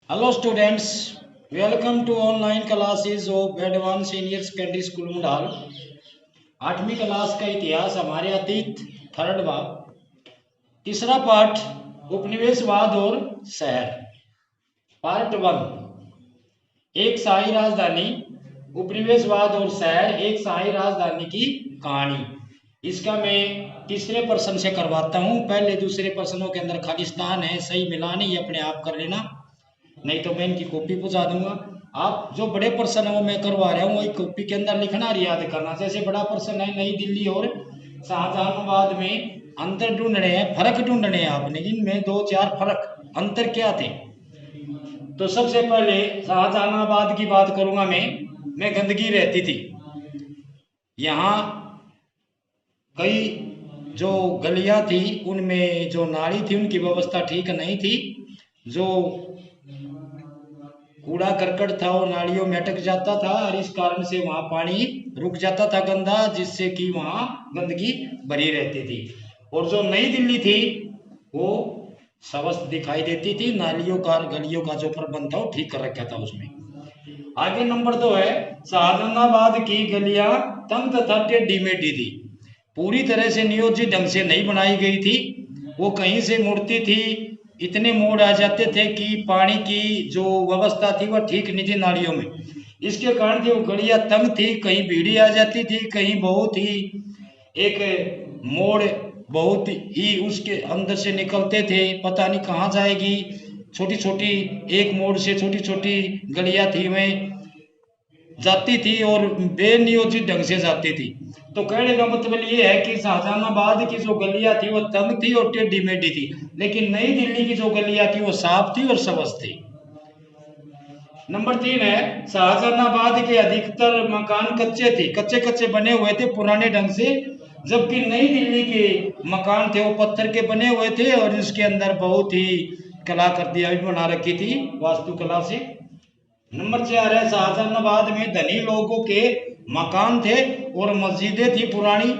Hello students, welcome to online classes of Advanced Senior Secondary School मुंडाल। 8वीं class का इतिहास हमारे अतीत थर्ड भाग, तीसरा पार्ट उपनिवेशवाद और शहर। पार्ट 1 एक शाही राजधानी, उपनिवेशवाद और शहर, एक शाही राजधानी की कहानी। इसका मैं तीसरे प्रश्न से करवाता हूँ। पहले दूसरे प्रश्नों के अंदर खालिस्तान है, सही मिलान है, ये अपने आप कर लेना, नहीं तो मैं इनकी कॉपी पहुंचा दूंगा। आप जो बड़े प्रश्न है वो मैं करवा रहा हूँ, वही कॉपी के अंदर लिखना और याद करना। जैसे बड़ा प्रश्न है नई दिल्ली और शाहजहानाबाद में अंतर ढूंढने हैं, फर्क ढूंढने हैं आपने, इनमें 2-4 फर्क अंतर क्या थे। तो सबसे पहले शाहजहानाबाद की बात करूंगा मैं गंदगी रहती थी यहाँ। कई जो गलियां थी उनमें जो नाली थी उनकी व्यवस्था ठीक नहीं थी। जो कूड़ा करकट था वो नालियों में अटक जाता था और इस कारण से वहां पानी रुक जाता था गंदा, जिससे कि वहां गंदगी भरी रहती थी। और जो नई दिल्ली थी वो स्वस्थ दिखाई देती थी, नालियों का गलियों का जो प्रबंध था वो ठीक कर रखा था उसमें। आगे नंबर 2 है शाहजहानाबाद की गलियां तंग तथा टेढ़ी मेढ़ी थी, पूरी तरह से नियोजित ढंग से नहीं बनाई गई थी। वो कहीं से मुड़ती थी, इतने मोड़ आ जाते थे कि पानी की जो व्यवस्था थी वह ठीक नहीं थी नालियों में। इसके कारण थी वो गलियां तंग थी, कहीं भीड़ी आ जाती थी, कहीं बहुत ही एक मोड़ बहुत ही उसके अंदर से निकलते थे, पता नहीं कहाँ जाएगी। छोटी छोटी एक मोड़ से छोटी छोटी गलियां थी वह जाती थी और बेनियोजित ढंग से जाती थी। तो कहने का मतलब ये है कि शाहजहानाबाद की जो गलियां थी वो तंग थी और टेढ़ी मेढ़ी थी, लेकिन नई दिल्ली की जो गलियां थी वो साफ थी और स्वस्थ थी। नंबर 3 है शाहजहानाबाद के अधिकतर मकान कच्चे थे, कच्चे कच्चे बने हुए थे पुराने ढंग से, जबकि नई दिल्ली के मकान थे वो पत्थर के बने हुए थे और इसके अंदर बहुत ही कलाकृतियां भी बना रखी थी वास्तुकला से। नंबर 4 है शाहजहानाबाद में धनी लोगों के मकान थे और मस्जिदें थी पुरानी,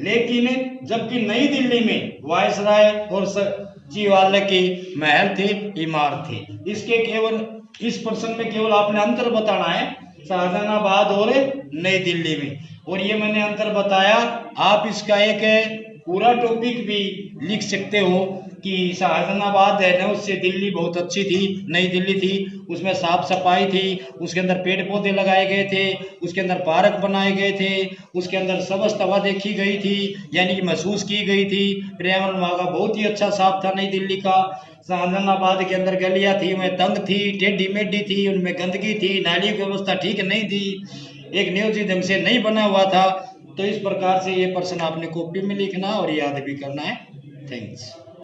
लेकिन जबकि नई दिल्ली में वायसराय और सचिवालय के महल थे, इमारत थी। इसके केवल इस प्रश्न में केवल आपने अंतर बताना है शाहजहानाबाद और नई दिल्ली में, और ये मैंने अंतर बताया। आप इसका एक पूरा टॉपिक भी लिख सकते हो कि शाहजहानाबाद है ना उससे दिल्ली बहुत अच्छी थी, नई दिल्ली थी, उसमें साफ सफाई थी, उसके अंदर पेड़ पौधे लगाए गए थे, उसके अंदर पार्क बनाए गए थे, उसके अंदर स्वस्थ हवा देखी गई थी, यानी कि महसूस की गई थी। पर्यावरण वहाँ का बहुत ही अच्छा साफ था नई दिल्ली का। शाहजहानाबाद के अंदर गलियां थी वह तंग थी, टेढ़ी मेढ़ी थी, उनमें गंदगी थी, नाली की व्यवस्था ठीक नहीं थी, एक नियोजित ढंग से नहीं बना हुआ था। तो इस प्रकार से ये प्रश्न आपने कॉपी में लिखना और याद भी करना है। थैंक्स।